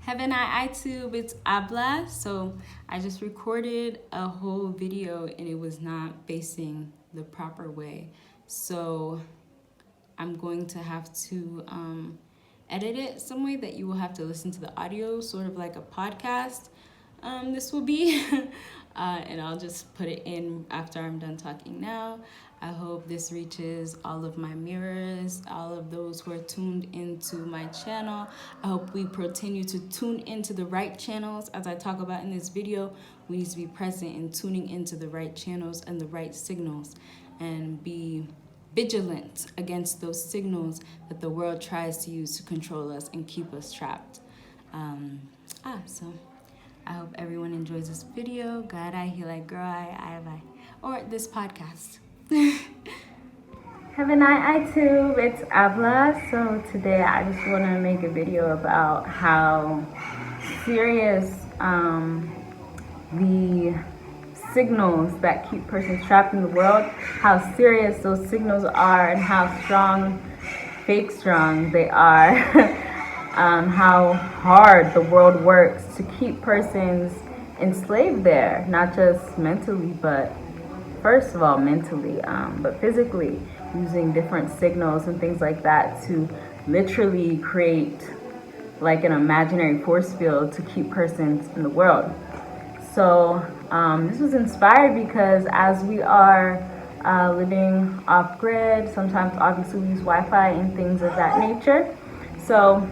Heaven I iTube, it's Abla. So I just recorded a whole video and it was not facing the proper way. So I'm going to have to edit it some way that you will have to listen to the audio, sort of like a podcast. This will be, and I'll just put it in after I'm done talking now. I hope this reaches all of my mirrors, all of those who are tuned into my channel. I hope we continue to tune into the right channels. As I talk about in this video, we need to be present in tuning into the right channels and the right signals and be vigilant against those signals that the world tries to use to control us and keep us trapped. So I hope everyone enjoys this video. God, I heal like girl, I, or this podcast. Heaven I iTube, it's Abla. So today I just want to make a video about how serious the signals that keep persons trapped in the world, how serious those signals are and how strong, fake strong they are. How hard the world works to keep persons enslaved there, not just mentally, but first of all mentally, but physically, using different signals and things like that to literally create like an imaginary force field to keep persons in the world. So this was inspired because as we are living off grid, sometimes obviously we use Wi-Fi and things of that nature. So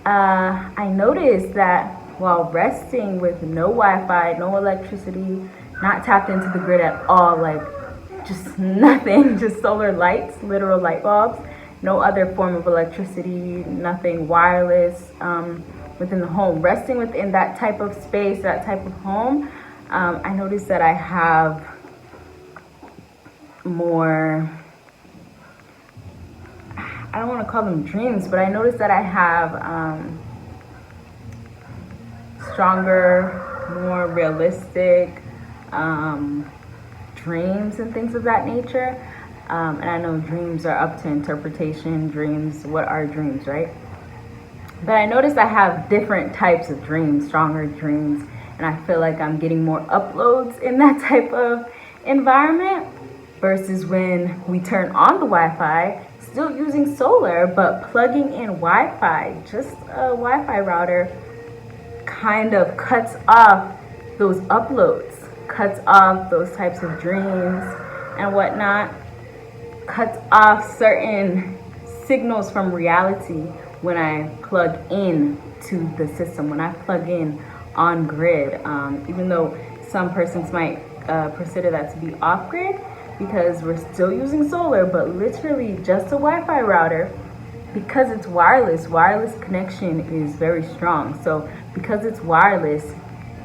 I noticed that while resting with no Wi-Fi, no electricity, not tapped into the grid at all, like just nothing, just solar lights, literal light bulbs, no other form of electricity, nothing wireless within the home. Resting within that type of space, that type of home, I noticed that I have more, I don't want to call them dreams, but I noticed that I have stronger, more realistic dreams and things of that nature. And I know dreams are up to interpretation. Dreams, what are dreams, right? But I noticed I have different types of dreams, stronger dreams, and I feel like I'm getting more uploads in that type of environment versus when we turn on the Wi-Fi, still using solar, but plugging in Wi-Fi, just a Wi-Fi router kind of cuts off those uploads, cuts off those types of dreams and whatnot, cuts off certain signals from reality when I plug in to the system, when I plug in on grid, even though some persons might consider that to be off grid because we're still using solar, but literally just a Wi-Fi router, because it's wireless connection is very strong. So because it's wireless,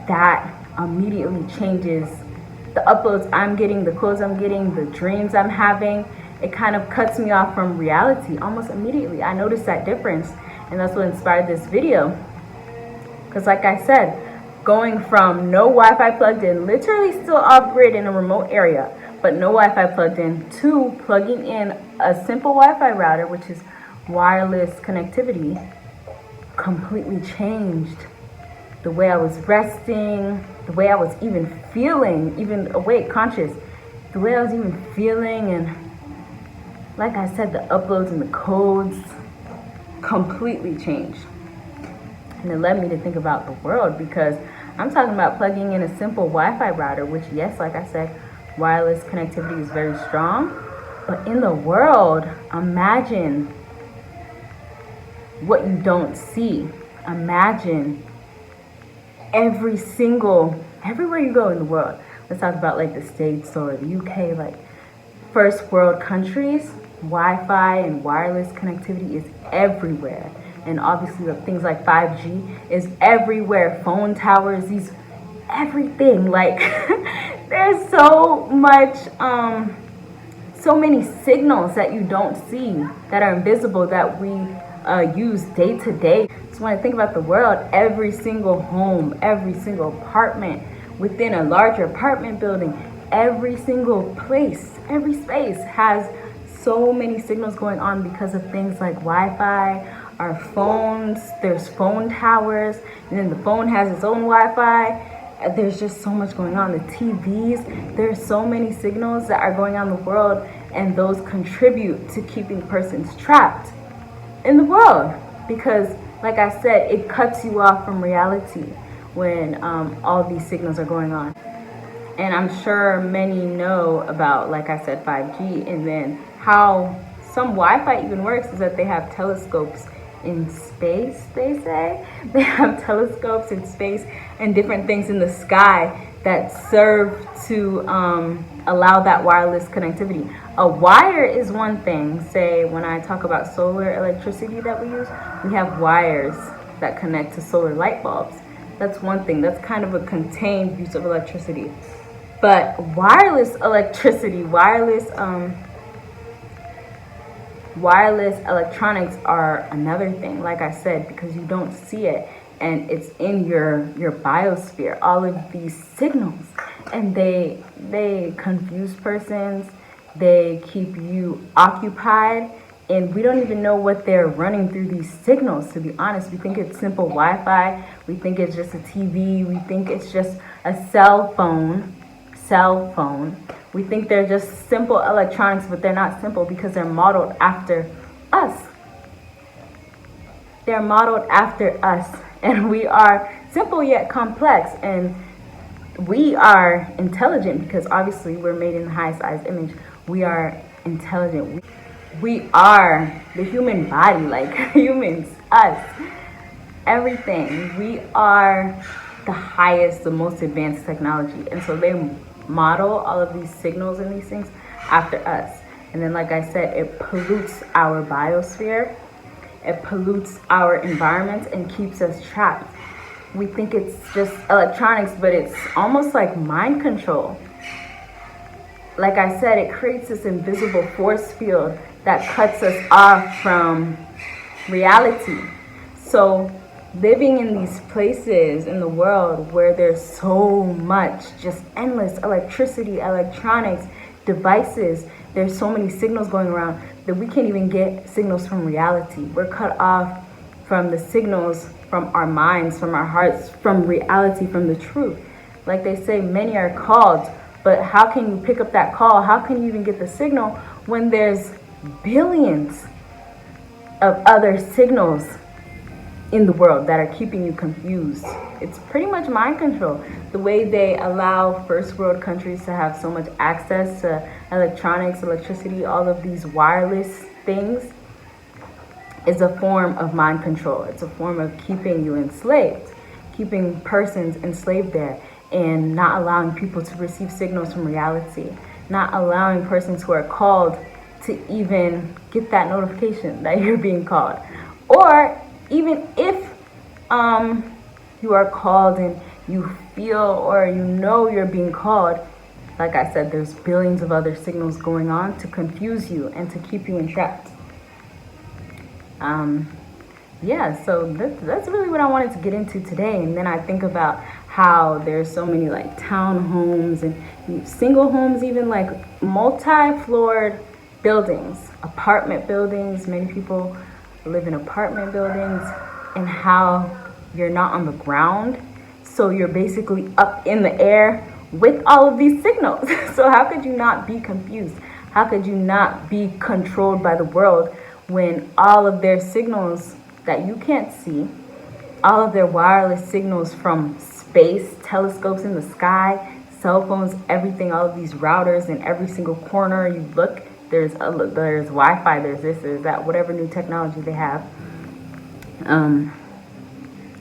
that immediately changes the uploads I'm getting, the quotes I'm getting, the dreams I'm having. It kind of cuts me off from reality almost immediately. I noticed that difference, and that's what inspired this video. Because like I said, going from no Wi-Fi plugged in, literally still off grid in a remote area, but no Wi-Fi plugged in, to plugging in a simple Wi-Fi router, which is wireless connectivity, completely changed the way I was resting, the way I was even feeling, even awake, conscious, the way I was even feeling. And like I said, the uploads and the codes completely changed. And it led me to think about the world, because I'm talking about plugging in a simple Wi-Fi router, which, yes, like I said, wireless connectivity is very strong. But in the world, imagine what you don't see. Imagine everywhere you go in the world. Let's talk about like the States or the UK, like first world countries, Wi-Fi and wireless connectivity is everywhere. And obviously things like 5G is everywhere. Phone towers, everything. Like there's so much, so many signals that you don't see, that are invisible, that we use day to day. So when I think about the world, every single home, every single apartment within a larger apartment building, every single place, every space has so many signals going on because of things like Wi-Fi, our phones, there's phone towers, and then the phone has its own Wi-Fi. There's just so much going on. The TVs, there's so many signals that are going on in the world, and those contribute to keeping persons trapped in the world, because like I said, it cuts you off from reality when all these signals are going on. And I'm sure many know about, like I said, 5G, and then how some Wi-Fi even works is that they have telescopes in space, they say. They have telescopes in space and different things in the sky that serve to allow that wireless connectivity. A wire is one thing. Say, when I talk about solar electricity that we use, we have wires that connect to solar light bulbs. That's one thing. That's kind of a contained use of electricity. But wireless electricity, wireless electronics are another thing, like I said, because you don't see it, and it's in your biosphere, all of these signals, and they confuse persons, they keep you occupied, and we don't even know what they're running through these signals, to be honest. We think it's simple Wi-Fi, we think it's just a TV, we think it's just a cell phone. We think they're just simple electronics, but they're not simple because they're modeled after us. They're modeled after us, and we are simple yet complex, and we are intelligent because obviously we're made in the highest eyes image. We are intelligent. We are the human body, like humans, us, everything. We are the highest, the most advanced technology, and so they model all of these signals and these things after us. And then, like I said, it pollutes our biosphere, it pollutes our environment and keeps us trapped. We think it's just electronics, but it's almost like mind control. Like I said, it creates this invisible force field that cuts us off from reality. So living in these places in the world where there's so much, just endless electricity, electronics, devices, there's so many signals going around that we can't even get signals from reality. We're cut off from the signals from our minds, from our hearts, from reality, from the truth. Like they say, many are called, but how can you pick up that call? How can you even get the signal when there's billions of other signals in the world that are keeping you confused? It's pretty much mind control. The way they allow first world countries to have so much access to electronics, electricity, all of these wireless things is a form of mind control. It's a form of keeping you enslaved, keeping persons enslaved there, and not allowing people to receive signals from reality, not allowing persons who are called to even get that notification that you're being called. Or even if you are called and you feel or you know you're being called, like I said, there's billions of other signals going on to confuse you and to keep you entrapped. Yeah, so that's really what I wanted to get into today. And then I think about how there's so many like townhomes and single homes, even like multi-floored buildings, apartment buildings. Many people live in apartment buildings, and how you're not on the ground, so you're basically up in the air with all of these signals. So how could you not be confused? How could you not be controlled by the world when all of their signals that you can't see, all of their wireless signals from space, telescopes in the sky, cell phones, everything, all of these routers in every single corner you look, there's Wi-Fi, there's this, there's that, whatever new technology they have.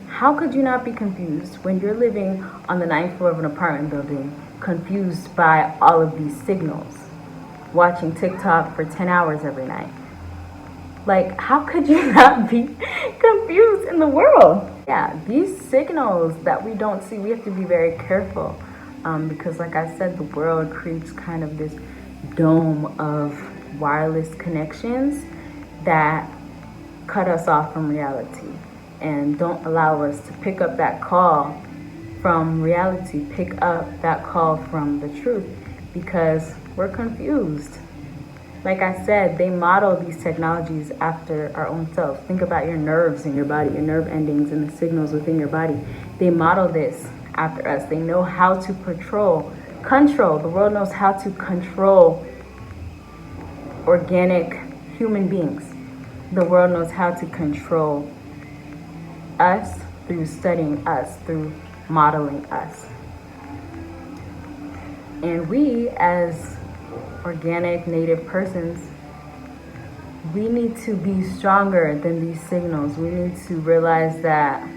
How could you not be confused when you're living on the 9th floor of an apartment building, confused by all of these signals, watching TikTok for 10 hours every night? Like, how could you not be confused in the world? Yeah, these signals that we don't see, we have to be very careful, because like I said, the world creates kind of this dome of wireless connections that cut us off from reality and don't allow us to pick up that call from reality, pick up that call from the truth, because we're confused. Like I said, they model these technologies after our own selves. Think about your nerves in your body, your nerve endings and the signals within your body. They model this after us. They know how to control. The world knows how to control organic human beings. The world knows how to control us through studying us, through modeling us. And we, as organic native persons, we need to be stronger than these signals. We need to realize that,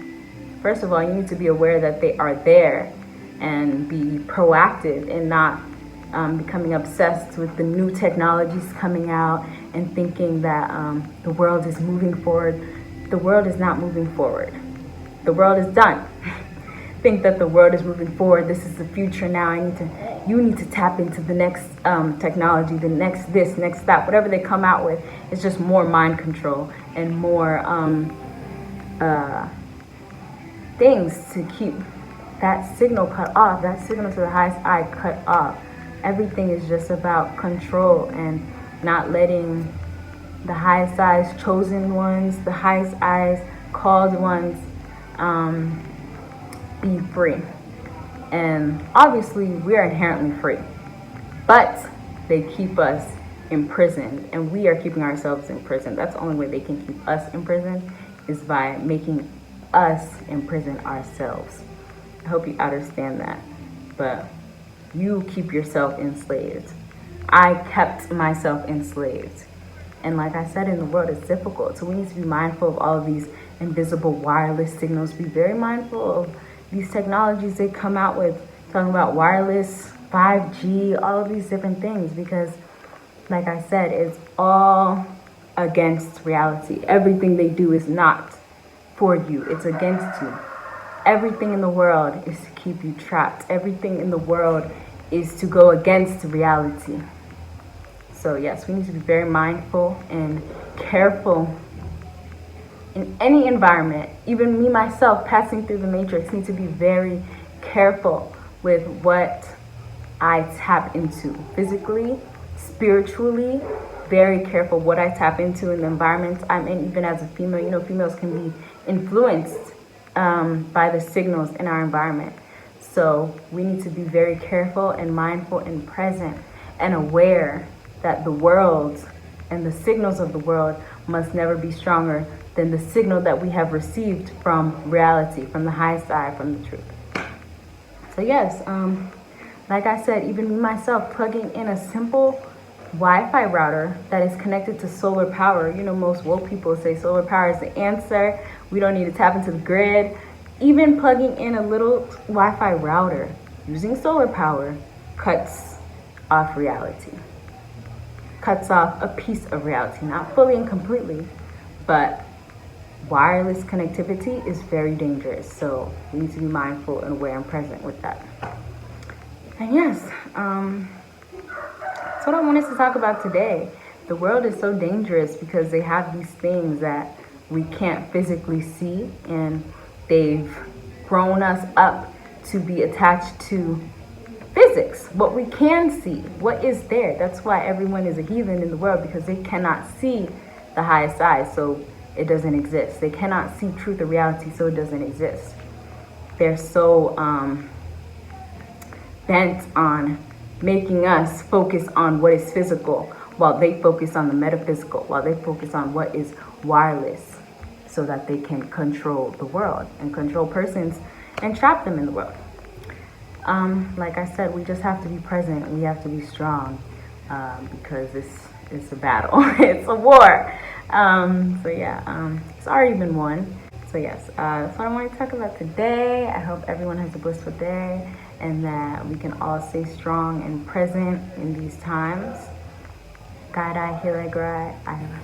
first of all, you need to be aware that they are there and be proactive and not becoming obsessed with the new technologies coming out and thinking that the world is moving forward. The world is not moving forward. The world is done. Think that the world is moving forward. This is the future now. You need to tap into the next technology, the next this, next that, whatever they come out with. It's just more mind control and more things to keep that signal cut off, that signal to the highest I cut off. Everything is just about control and not letting the highest I's chosen ones, the highest I's called ones, be free. And obviously we are inherently free, but they keep us imprisoned, and we are keeping ourselves in prison. That's the only way they can keep us in prison, is by making us imprison ourselves. I hope you understand that. But you keep yourself enslaved. I kept myself enslaved. And like I said, in the world, it's difficult. So we need to be mindful of all of these invisible wireless signals. Be very mindful of these technologies they come out with, talking about wireless, 5G, all of these different things, because like I said, it's all against reality. Everything they do is not for you. It's against you. Everything in the world is to keep you trapped. Everything in the world is to go against reality. So yes, we need to be very mindful and careful in any environment. Even me myself passing through the matrix need to be very careful with what I tap into physically, spiritually. Very careful what I tap into in the environments I'm in. Even as a female, you know, females can be influenced by the signals in our environment. So we need to be very careful and mindful and present and aware that the world and the signals of the world must never be stronger than the signal that we have received from reality, from the highest I, from the truth. So yes, like I said, even me myself, plugging in a simple Wi-Fi router that is connected to solar power. You know, most woke people say solar power is the answer. We don't need to tap into the grid. Even plugging in a little Wi-Fi router using solar power cuts off reality. Cuts off a piece of reality, not fully and completely, but wireless connectivity is very dangerous. So we need to be mindful and aware and present with that. And yes, that's what I wanted to talk about today. The world is so dangerous because they have these things that we can't physically see, and they've grown us up to be attached to physics, what we can see, what is there. That's why everyone is a heathen in the world, because they cannot see the highest I, so it doesn't exist. They cannot see truth or reality, so it doesn't exist. They're so bent on making us focus on what is physical, while they focus on the metaphysical, while they focus on what is wireless, so that they can control the world and control persons and trap them in the world. Like I said, we just have to be present. We have to be strong, because it's a battle. It's a war. So yeah, it's already been won. So yes, that's what I want to talk about today. I hope everyone has a blissful day, and that we can all stay strong and present in these times. Gaidai Hilegrai Ayla.